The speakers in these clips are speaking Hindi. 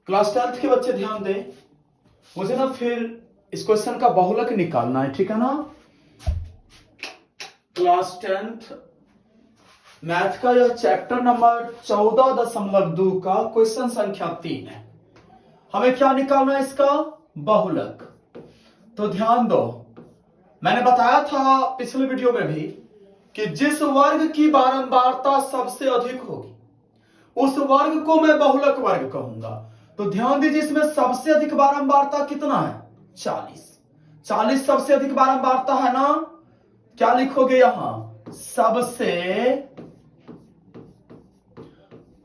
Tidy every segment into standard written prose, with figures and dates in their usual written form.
क्लास 10th के बच्चे ध्यान दें, मुझे ना फिर इस क्वेश्चन का बहुलक निकालना है, ठीक है ना। क्लास 10th मैथ का यह चैप्टर नंबर 14.2 का क्वेश्चन संख्या 3 है। हमें क्या निकालना है, इसका बहुलक। तो ध्यान दो, मैंने बताया था पिछले वीडियो में भी कि जिस वर्ग की बारंबारता सबसे अधिक होगी उस वर्ग को मैं बहुलक वर्ग कहूंगा। तो ध्यान दीजिए, इसमें सबसे अधिक बारंबारता कितना है, 40। 40 सबसे अधिक बारंबारता है ना। क्या लिखोगे यहां, सबसे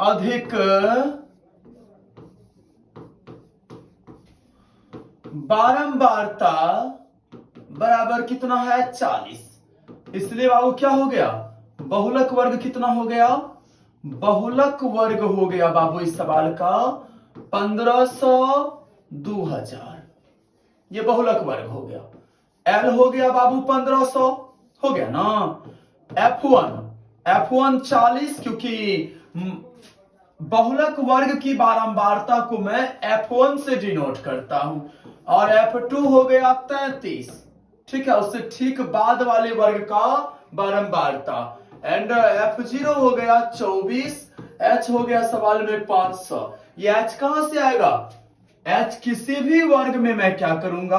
अधिक बारंबारता बराबर कितना है, 40। इसलिए बाबू क्या हो गया, बहुलक वर्ग कितना हो गया, बहुलक वर्ग हो गया बाबू इस सवाल का 1500 2000। ये बहुलक वर्ग हो गया। एल हो गया बाबू 1500, हो गया ना। F1 40, क्योंकि बहुलक वर्ग की बारंबारता को मैं F1 से डिनोट करता हूं। और F2 हो गया 33, ठीक है, उससे ठीक बाद वाले वर्ग का बारंबारता। एंड F0 हो गया 24, H हो गया सवाल में 500। ये H कहां से आएगा, H किसी भी वर्ग में मैं क्या करूंगा,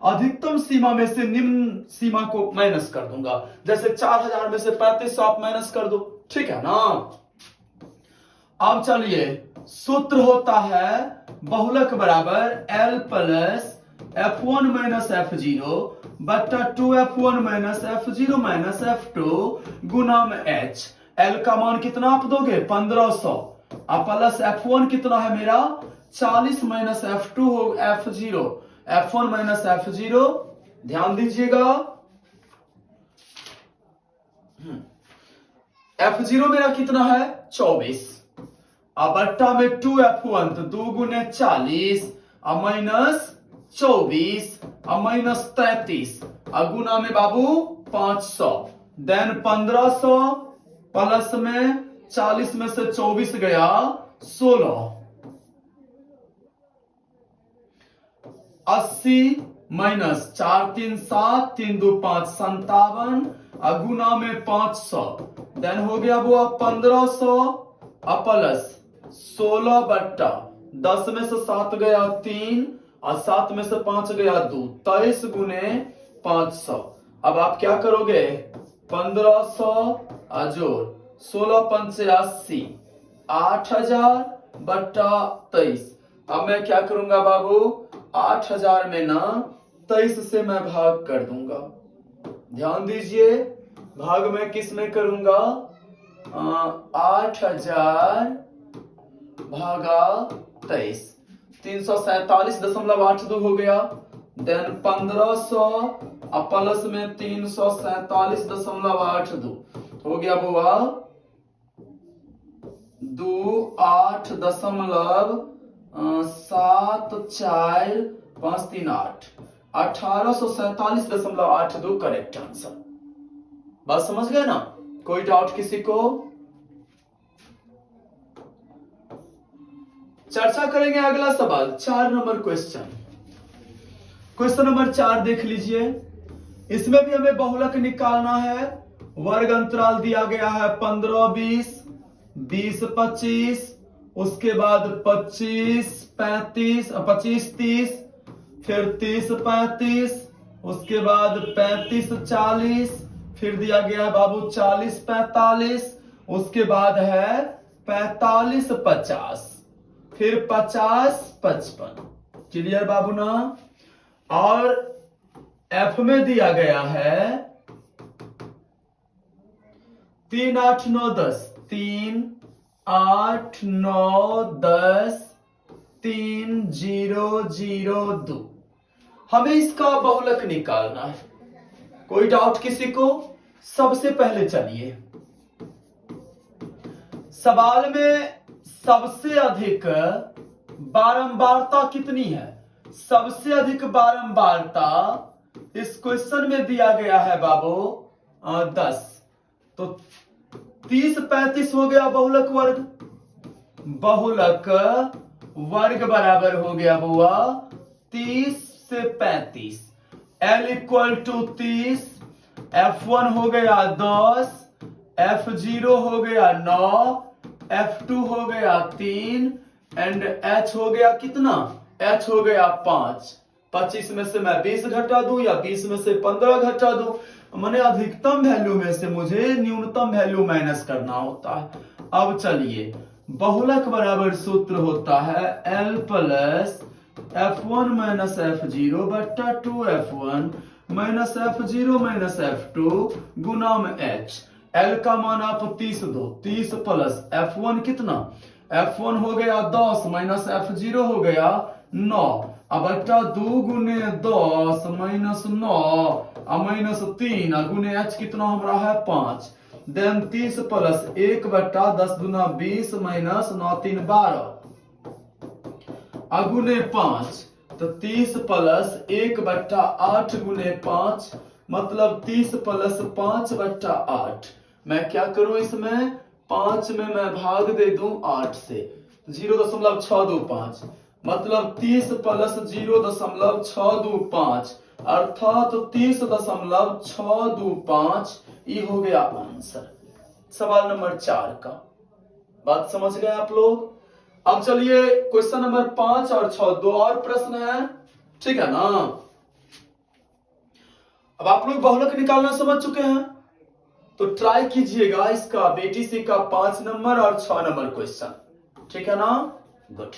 अधिकतम सीमा में से निम्न सीमा को माइनस कर दूंगा। जैसे 4000 में से 3500 आप माइनस कर दो, ठीक है ना। अब चलिए, सूत्र होता है बहुलक बराबर L plus F1 minus F0 बट्टा 2F1 minus F0 minus F2 गुना में H। L का मान कितना आप दोगे, 1500, अब प्लस F1 कितना है मेरा 40 माइनस F2 हो F0, F1 माइनस F0। ध्यान दीजिएगा, F0 मेरा कितना है 24, अब बट्टा में 2F1 तो 2 गुने 40, अब माइनस 24, अब माइनस 33, अब गुना में बाबू 500, देन 1500 प्लस में 40 में से 24 गया 16, 80 माइनस 4 3 7 3 2 5 57, गुना में 500, देन हो गया वो 1500 प्लस 16 बट्टा 10 में से 7 गया 3 और 7 में से 5 गया 2, 23 गुने 500। अब आप क्या करोगे, 1500 जोड़ 16 पंचे 80, 8000 बट्टा 23। अब मैं क्या करूंगा बाबू, 8000 में ना 23 से मैं भाग कर दूंगा। ध्यान दीजिए, भाग में किस में करूंगा, 8000 भागा 23, 347.82 हो गया। देन 1500 प्लस में 347.82 हो गया बुआ 28.7453 1847.82 करेक्ट आंसर। बात समझ गए ना, कोई डाउट किसी को। चर्चा करेंगे अगला सवाल, 4 नंबर क्वेश्चन। क्वेश्चन नंबर 4 देख लीजिए, इसमें भी हमें बहुलक निकालना है। वर्ग अंतराल दिया गया है 15 20 20 25, उसके बाद 25 35 25 30, फिर 30 35, उसके बाद 35 40, फिर दिया गया है बाबू 40 45, उसके बाद है 45 50, फिर 50 55। क्लियर बाबू ना। और F में दिया गया है 3 8 9 10, 3 8 9 10 3 0 0 2। हमें इसका बहुलक निकालना है। कोई डाउट किसी को। सबसे पहले चलिए, सवाल में सबसे अधिक बारंबारता कितनी है, सबसे अधिक बारंबारता इस क्वेश्चन में दिया गया है बाबू 10। तो 30 35 हो गया बहुलक वर्ग। बहुलक वर्ग बराबर हो गया बुआ 30 से 35। L इक्वल टू 30, F1 हो गया 10, F0 हो गया 9, F2 हो गया 3 एंड H हो गया कितना? H हो गया 5। 25 में से मैं 20 घटा दूं या 20 में से 15 घटा दूं, मैंने अधिकतम वैल्यू में से मुझे न्यूनतम वैल्यू माइनस करना होता है। अब चलिए, बहुलक बराबर सूत्र होता है L plus F1 minus F0 बट्टा 2F1 minus F0 minus F2 गुना में H। L का मान आप 30 दो, 30 प्लस F1 कितना? F1 हो गया 10 माइनस F0 हो गया 9, अब बट्टा 2 गुने 10 माइनस 9 माइनस 3 गुने H कितना हमारा है 5। देन 30 प्लस 1 बट्टा 10 गुना 20 माइनस 9 3 12 अगुने 5, तो 30 प्लस 1 बट्टा 8 गुने 5 मतलब 30 प्लस 5 बट्टा 8। मैं क्या करूं इसमें? 5 में मैं भाग दे दूं 8 से, 0.625 मतलब 30 प्लस 0.625 अर्थात 30.625 ये हो गया आंसर सवाल नंबर 4 का। बात समझ गए आप लोग? अब चलिए क्वेश्चन नंबर 5 और 6 दो और प्रश्न है, ठीक है ना? अब आप लोग बहुलक निकालना समझ चुके हैं, तो ट्राई कीजिएगा इसका BTC का 5 नंबर और 6 नंबर क्वेश्चन, ठीक है ना? गुड।